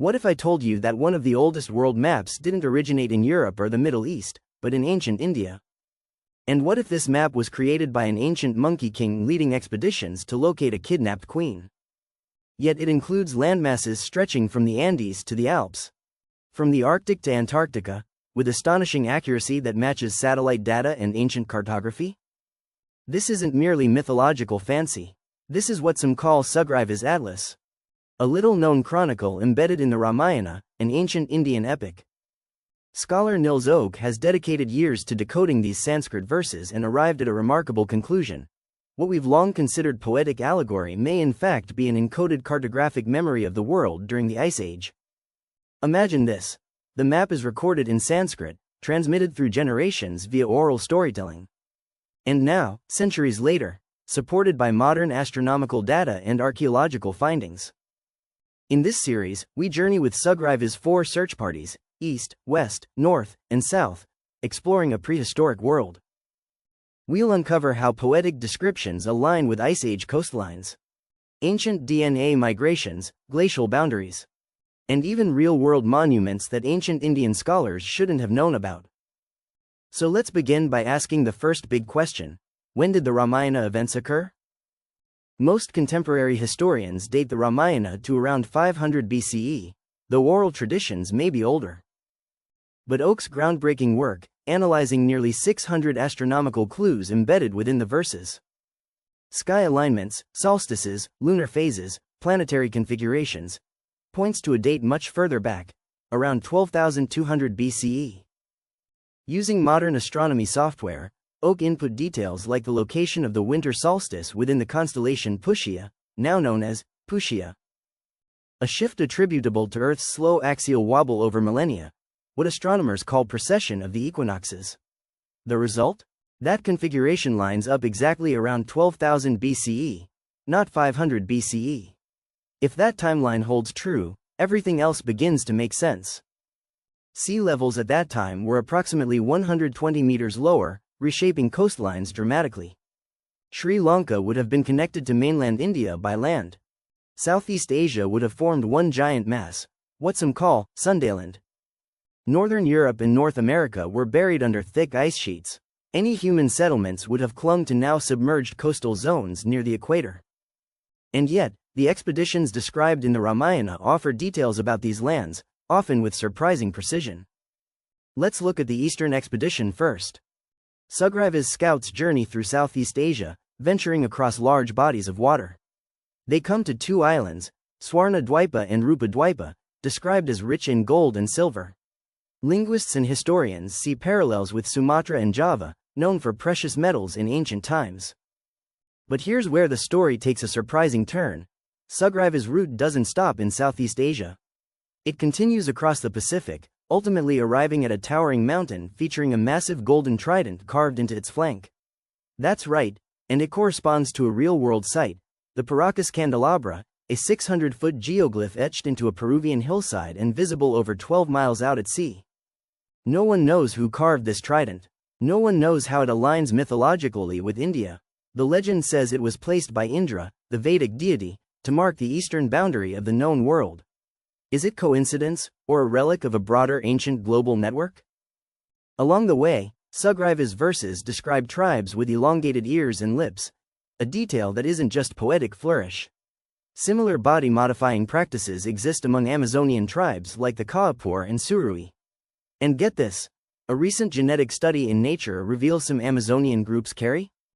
What if I told you that one of the oldest world maps didn't originate in Europe or the Middle East, but in ancient India? And what if this map was created by an ancient monkey king leading expeditions to locate a kidnapped queen? Yet it includes landmasses stretching from the Andes to the Alps, from the Arctic to Antarctica, with astonishing accuracy that matches satellite data and ancient cartography? This isn't merely mythological fancy. This is what some call Sugriva's Atlas, a little-known chronicle embedded in the Ramayana, an ancient Indian epic. Scholar Nilesh Oak has dedicated years to decoding these Sanskrit verses and arrived at a remarkable conclusion. What we've long considered poetic allegory may in fact be an encoded cartographic memory of the world during the Ice Age. Imagine this. The map is recorded in Sanskrit, transmitted through generations via oral storytelling. And now, centuries later, supported by modern astronomical data and archaeological findings. In this series, we journey with Sugriva's 4 search parties, east, west, north, and south, exploring a prehistoric world. We'll uncover how poetic descriptions align with Ice Age coastlines, ancient DNA migrations, glacial boundaries, and even real-world monuments that ancient Indian scholars shouldn't have known about. So let's begin by asking the first big question: when did the Ramayana events occur? Most contemporary historians date the Ramayana to around 500 BCE, though oral traditions may be older. But Oak's groundbreaking work, analyzing nearly 600 astronomical clues embedded within the verses, sky alignments, solstices, lunar phases, planetary configurations, points to a date much further back, around 12,200 BCE. Using modern astronomy software, Oak input details like the location of the winter solstice within the constellation Pushya, now known as Pushya, a shift attributable to Earth's slow axial wobble over millennia, what astronomers call precession of the equinoxes. The result? That configuration lines up exactly around 12,000 BCE, not 500 BCE. If that timeline holds true, everything else begins to make sense. Sea levels at that time were approximately 120 meters lower, reshaping coastlines dramatically. Sri Lanka would have been connected to mainland India by land. Southeast Asia would have formed one giant mass, what some call Sundaland. Northern Europe and North America were buried under thick ice sheets. Any human settlements would have clung to now submerged coastal zones near the equator. And yet, the expeditions described in the Ramayana offer details about these lands, often with surprising precision. Let's look at the Eastern expedition first. Sugriva's scouts journey through Southeast Asia, venturing across large bodies of water. They come to 2 islands, Swarna Dwipa and Rupa Dwipa, described as rich in gold and silver. Linguists and historians see parallels with Sumatra and Java, known for precious metals in ancient times. But here's where the story takes a surprising turn. Sugriva's route doesn't stop in Southeast Asia. It continues across the Pacific, ultimately arriving at a towering mountain featuring a massive golden trident carved into its flank. That's right, and it corresponds to a real-world site, the Paracas Candelabra, a 600-foot geoglyph etched into a Peruvian hillside and visible over 12 miles out at sea. No one knows who carved this trident. No one knows how it aligns mythologically with India. The legend says it was placed by Indra, the Vedic deity, to mark the eastern boundary of the known world. Is it coincidence, or a relic of a broader ancient global network? Along the way, Sugriva's verses describe tribes with elongated ears and lips, a detail that isn't just poetic flourish. Similar body-modifying practices exist among Amazonian tribes like the Kaapor and Surui. And get this, a recent genetic study in Nature reveals some Amazonian groups carry